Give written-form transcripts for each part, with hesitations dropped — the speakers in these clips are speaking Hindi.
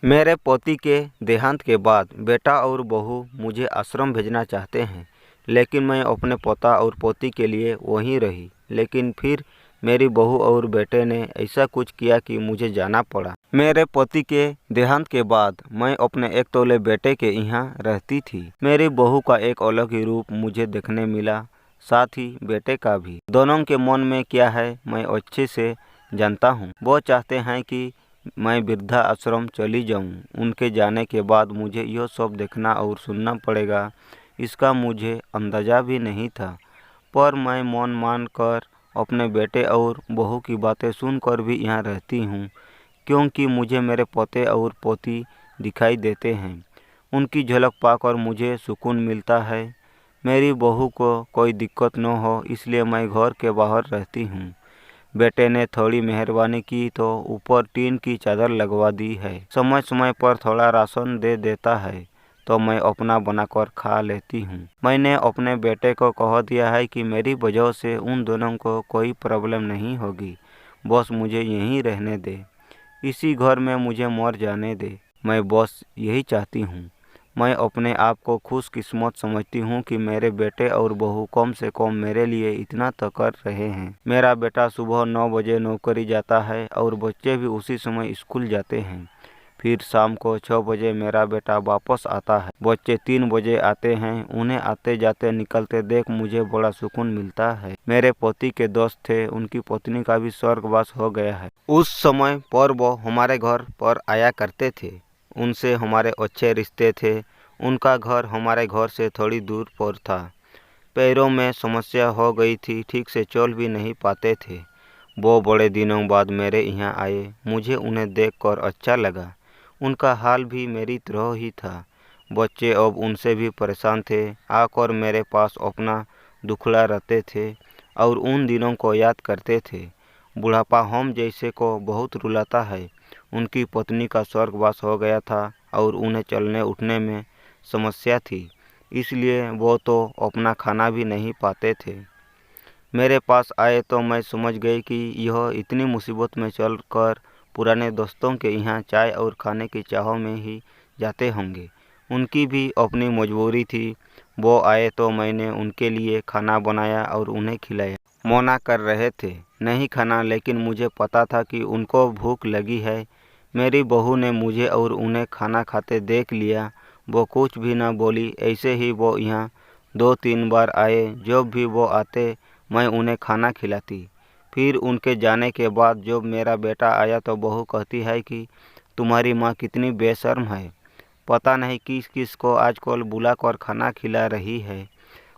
मेरे पोती के देहांत के बाद बेटा और बहू मुझे आश्रम भेजना चाहते हैं, लेकिन मैं अपने पोता और पोती के लिए वहीं रही। लेकिन फिर मेरी बहू और बेटे ने ऐसा कुछ किया कि मुझे जाना पड़ा। मेरे पोती के देहांत के बाद मैं अपने एक तोले बेटे के यहाँ रहती थी। मेरी बहू का एक अलग ही रूप मुझे देखने मिला, साथ ही बेटे का भी। दोनों के मन में क्या है मैं अच्छे से जानता हूँ। वो चाहते हैं कि मैं वृद्धा आश्रम चली जाऊं। उनके जाने के बाद मुझे यह सब देखना और सुनना पड़ेगा, इसका मुझे अंदाज़ा भी नहीं था। पर मैं मन मान कर अपने बेटे और बहू की बातें सुनकर भी यहाँ रहती हूँ, क्योंकि मुझे मेरे पोते और पोती दिखाई देते हैं। उनकी झलक पाकर मुझे सुकून मिलता है। मेरी बहू को कोई दिक्कत न हो, इसलिए मैं घर के बाहर रहती हूँ। बेटे ने थोड़ी मेहरबानी की तो ऊपर टीन की चादर लगवा दी है। समय समय पर थोड़ा राशन दे देता है तो मैं अपना बनाकर खा लेती हूँ। मैंने अपने बेटे को कह दिया है कि मेरी वजह से उन दोनों को कोई प्रॉब्लम नहीं होगी, बस मुझे यहीं रहने दे, इसी घर में मुझे मर जाने दे। मैं बस यही चाहती हूँ। मैं अपने आप को खुशकिस्मत समझती हूँ कि मेरे बेटे और बहू कम से कम मेरे लिए इतना तो कर रहे हैं। मेरा बेटा सुबह 9 बजे नौकरी जाता है और बच्चे भी उसी समय स्कूल जाते हैं। फिर शाम को 6 बजे मेरा बेटा वापस आता है। बच्चे 3 बजे आते हैं। उन्हें आते जाते निकलते देख मुझे बड़ा सुकून मिलता है। मेरे पोती के दोस्त थे, उनकी पत्नी का भी स्वर्गवास हो गया है। उस समय पर वो हमारे घर पर आया करते थे। उनसे हमारे अच्छे रिश्ते थे। उनका घर हमारे घर से थोड़ी दूर पर था। पैरों में समस्या हो गई थी, ठीक से चल भी नहीं पाते थे। वो बड़े दिनों बाद मेरे यहाँ आए। मुझे उन्हें देखकर अच्छा लगा। उनका हाल भी मेरी तरह ही था। बच्चे अब उनसे भी परेशान थे। आकर मेरे पास अपना दुखड़ा रहते थे और उन दिनों को याद करते थे। बुढ़ापा हम जैसे को बहुत रुलाता है। उनकी पत्नी का स्वर्गवास हो गया था और उन्हें चलने उठने में समस्या थी, इसलिए वो तो अपना खाना भी नहीं पाते थे। मेरे पास आए तो मैं समझ गई कि यह इतनी मुसीबत में चलकर पुराने दोस्तों के यहाँ चाय और खाने की चाह में ही जाते होंगे। उनकी भी अपनी मजबूरी थी। वो आए तो मैंने उनके लिए खाना बनाया और उन्हें खिलाया। मना कर रहे थे नहीं खाना, लेकिन मुझे पता था कि उनको भूख लगी है। मेरी बहू ने मुझे और उन्हें खाना खाते देख लिया। वो कुछ भी न बोली। ऐसे ही वो यहाँ 2-3 बार आए। जब भी वो आते मैं उन्हें खाना खिलाती। फिर उनके जाने के बाद जब मेरा बेटा आया तो बहू कहती है कि तुम्हारी माँ कितनी बेशर्म है, पता नहीं किस किस को आजकल बुलाकर खाना खिला रही है।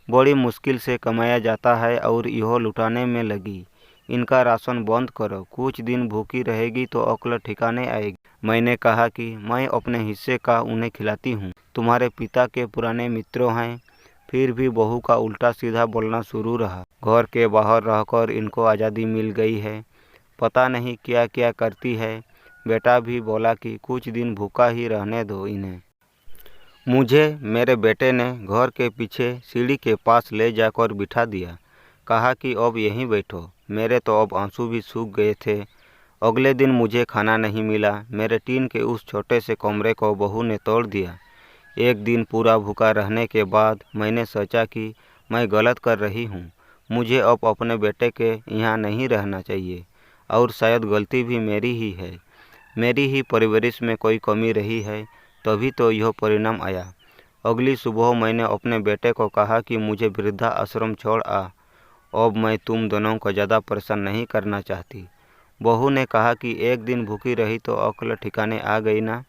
बड़ी मुश्किल से कमाया जाता है और यह लुटाने में लगी। इनका राशन बंद करो, कुछ दिन भूखी रहेगी तो अक्ल ठिकाने आएगी। मैंने कहा कि मैं अपने हिस्से का उन्हें खिलाती हूँ, तुम्हारे पिता के पुराने मित्रों हैं। फिर भी बहू का उल्टा सीधा बोलना शुरू रहा। घर के बाहर रहकर इनको आज़ादी मिल गई है, पता नहीं क्या क्या करती है। बेटा भी बोला कि कुछ दिन भूखा ही रहने दो इन्हें। मुझे मेरे बेटे ने घर के पीछे सीढ़ी के पास ले जाकर बिठा दिया। कहा कि अब यहीं बैठो। मेरे तो अब आंसू भी सूख गए थे। अगले दिन मुझे खाना नहीं मिला। मेरे टीन के उस छोटे से कमरे को बहू ने तोड़ दिया। एक दिन पूरा भूखा रहने के बाद मैंने सोचा कि मैं गलत कर रही हूँ। मुझे अब अपने बेटे के यहाँ नहीं रहना चाहिए और शायद गलती भी मेरी ही है। मेरी ही परवरिश में कोई कमी रही है, तभी तो यह परिणाम आया। अगली सुबह मैंने अपने बेटे को कहा कि मुझे वृद्धा आश्रम छोड़ आ। अब मैं तुम दोनों को ज़्यादा परेशान नहीं करना चाहती। बहू ने कहा कि एक दिन भूखी रही तो अक्ल ठिकाने आ गई ना।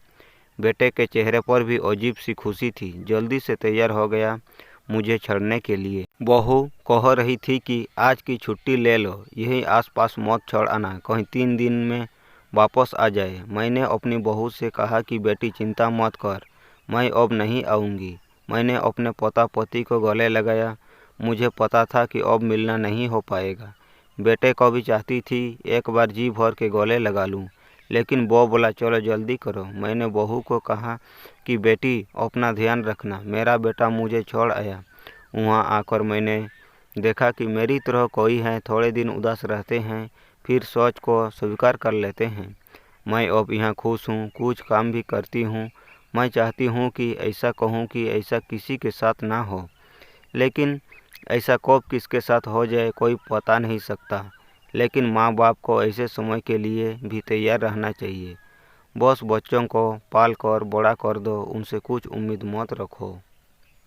बेटे के चेहरे पर भी अजीब सी खुशी थी। जल्दी से तैयार हो गया मुझे छोड़ने के लिए। बहू कह रही थी कि आज की छुट्टी ले लो, यही आसपास मत छोड़ आना, कहीं 3 दिन में वापस आ जाए। मैंने अपनी बहू से कहा कि बेटी चिंता मत कर, मैं अब नहीं आऊँगी। मैंने अपने पोता पोती को गले लगाया। मुझे पता था कि अब मिलना नहीं हो पाएगा। बेटे को भी चाहती थी एक बार जी भर के गले लगा लूँ, लेकिन वो बोला चलो जल्दी करो। मैंने बहू को कहा कि बेटी अपना ध्यान रखना। मेरा बेटा मुझे छोड़ आया। वहाँ आकर मैंने देखा कि मेरी तरह कोई है, थोड़े दिन उदास रहते हैं, फिर सोच को स्वीकार कर लेते हैं। मैं अब यहाँ खुश हूँ, कुछ काम भी करती हूँ। मैं चाहती हूँ कि ऐसा कहूँ कि ऐसा किसी के साथ ना हो, लेकिन ऐसा कब किसके साथ हो जाए कोई बता नहीं सकता। लेकिन माँ बाप को ऐसे समय के लिए भी तैयार रहना चाहिए। बस बच्चों को पाल कर बड़ा कर दो, उनसे कुछ उम्मीद मत रखो।